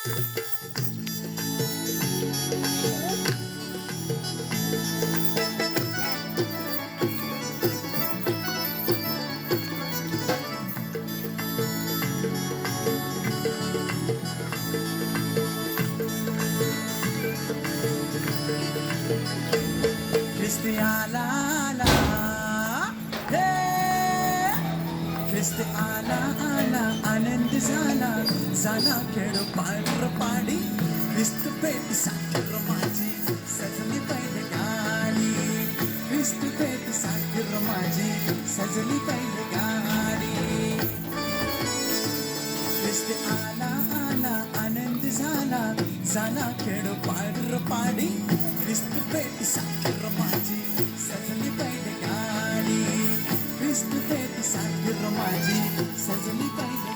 ख्रिस्ती आला आला, हे ख्रिस्ती आला आला, आनंद झाला झाला खेळ पांढर पाडी, ख्रिस्त पेट साखर माझी सजली पहिले गाडी, ख्रिस्त पेट साखर माझी सजली पहिले गाडी. ख्रिस्त आला आला, आनंद झाला झाला खेळ पांढर पाडी, ख्रिस्त पेट साखर माझी सजली पहिले गाडी, ख्रिस्त पेट साखर माझी सजली पहिले